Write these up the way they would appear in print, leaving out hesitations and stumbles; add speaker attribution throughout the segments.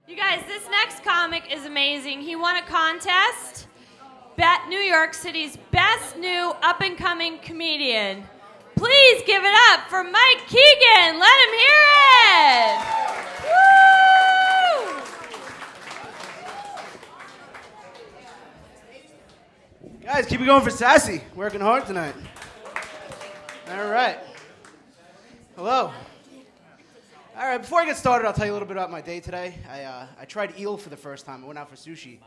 Speaker 1: You guys, this next comic is amazing. He won a contest, New York City's best new up-and-coming comedian. Please give it up for Mike Keegan. Let him hear it. Woo!
Speaker 2: Guys, keep it going for Sassy. Working hard tonight. All right. Hello. All right, before I get started, I'll tell you a little bit about my day today. I tried eel for the first time. I went out for sushi.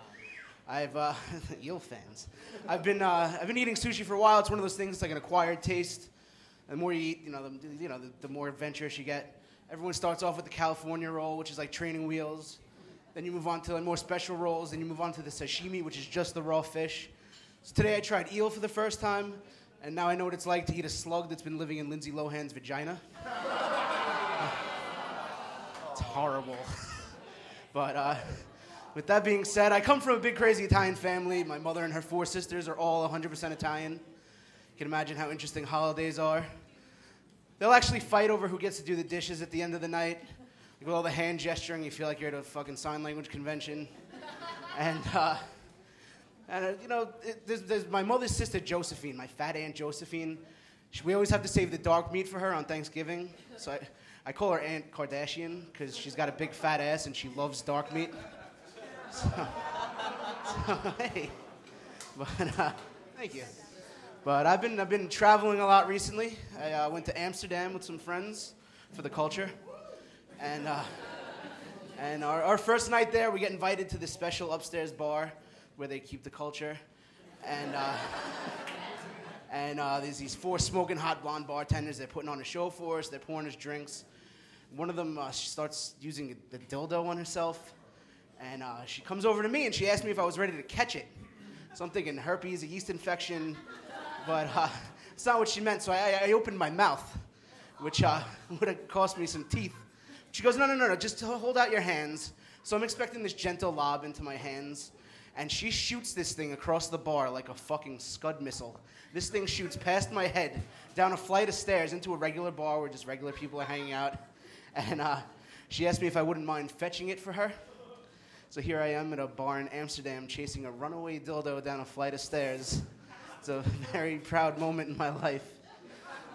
Speaker 2: Eel fans. I've been eating sushi for a while. It's one of those things, it's like an acquired taste. The more you eat, the more adventurous you get. Everyone starts off with the California roll, which is like training wheels. Then you move on to more special rolls. Then you move on to the sashimi, which is just the raw fish. So today I tried eel for the first time, and now I know what it's like to eat a slug that's been living in Lindsay Lohan's vagina. It's horrible. But with that being said, I come from a big, crazy Italian family. My mother and her 4 sisters are all 100% Italian. You can imagine how interesting holidays are. They'll actually fight over who gets to do the dishes at the end of the night. With all the hand gesturing, you feel like you're at a fucking sign language convention. There's my mother's sister, Josephine, my fat aunt Josephine. We always have to save the dark meat for her on Thanksgiving. So I call her Aunt Kardashian because she's got a big fat ass and she loves dark meat. So hey. But, thank you. But I've been traveling a lot recently. I went to Amsterdam with some friends for the culture. And our first night there, we get invited to this special upstairs bar where they keep the culture. And there's these 4 smoking hot blonde bartenders. They're putting on a show for us. They're pouring us drinks. One of them, she starts using the dildo on herself. And she comes over to me and she asked me if I was ready to catch it. So I'm thinking herpes, a yeast infection. But it's not what she meant. So I opened my mouth, which would have cost me some teeth. She goes, no, just hold out your hands. So I'm expecting this gentle lob into my hands. And she shoots this thing across the bar like a fucking Scud missile. This thing shoots past my head, down a flight of stairs, into a regular bar where just regular people are hanging out. And she asked me if I wouldn't mind fetching it for her. So here I am at a bar in Amsterdam chasing a runaway dildo down a flight of stairs. It's a very proud moment in my life.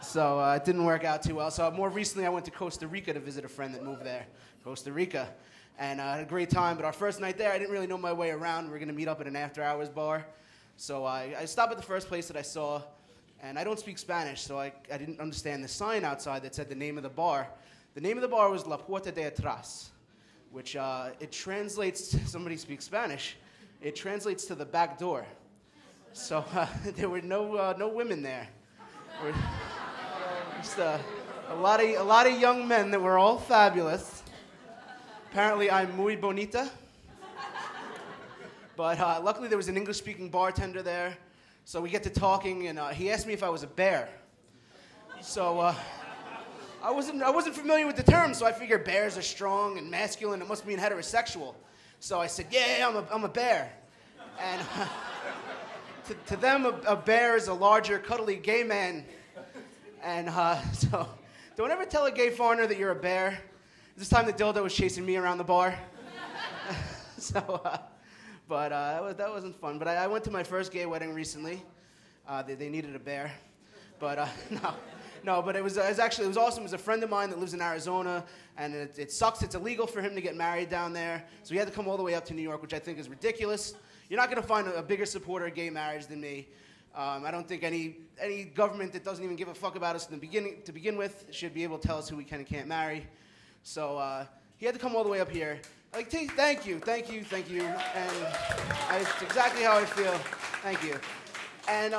Speaker 2: So it didn't work out too well. So more recently I went to Costa Rica to visit a friend that moved there. Costa Rica. And I had a great time, but our first night there, I didn't really know my way around. We were going to meet up at an after-hours bar. So I stopped at the first place that I saw, and I don't speak Spanish, so I didn't understand the sign outside that said the name of the bar. The name of the bar was La Puerta de Atrás, which it translates to, somebody speaks Spanish, it translates to the back door. So there were no women there. There were just a lot of young men that were all fabulous. Apparently, I'm muy bonita. But luckily, there was an English-speaking bartender there. So we get to talking, and he asked me if I was a bear. So I wasn't familiar with the term, so I figured bears are strong and masculine. It must mean heterosexual. So I said, yeah, I'm a bear. And to them, a bear is a larger, cuddly gay man. And so don't ever tell a gay foreigner that you're a bear. This time the dildo was chasing me around the bar. But that wasn't fun. But I went to my first gay wedding recently. They needed a bear. But no, but it was awesome. It was a friend of mine that lives in Arizona, and it sucks. It's illegal for him to get married down there. So he had to come all the way up to New York, which I think is ridiculous. You're not going to find a bigger supporter of gay marriage than me. I don't think any government that doesn't even give a fuck about us to begin with should be able to tell us who we can and can't marry. So he had to come all the way up here. Like, thank you. And it's exactly how I feel. Thank you. And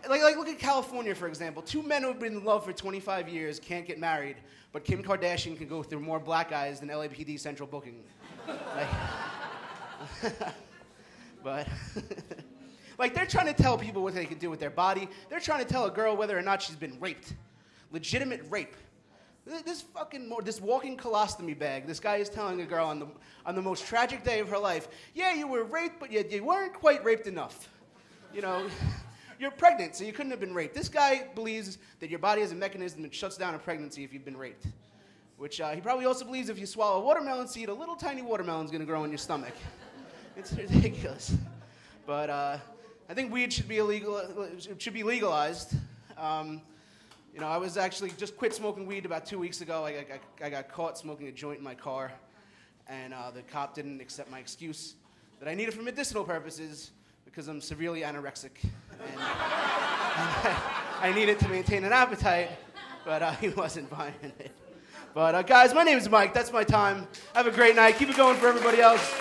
Speaker 2: like look at California, for example. 2 men who have been in love for 25 years can't get married, but Kim Kardashian can go through more black guys than LAPD central booking. But like they're trying to tell people what they can do with their body. They're trying to tell a girl whether or not she's been raped. Legitimate rape. This walking colostomy bag. This guy is telling a girl on the most tragic day of her life, yeah, you were raped, but you weren't quite raped enough. You're pregnant, so you couldn't have been raped. This guy believes that your body has a mechanism that shuts down a pregnancy if you've been raped, which he probably also believes if you swallow a watermelon seed, a little tiny watermelon's gonna grow in your stomach. It's ridiculous. But I think weed should be legalized. You know, I was actually just quit smoking weed about 2 weeks ago. I got caught smoking a joint in my car, and the cop didn't accept my excuse that I need it for medicinal purposes because I'm severely anorexic, and I need it to maintain an appetite, but he wasn't buying it. But guys, my name is Mike. That's my time. Have a great night. Keep it going for everybody else.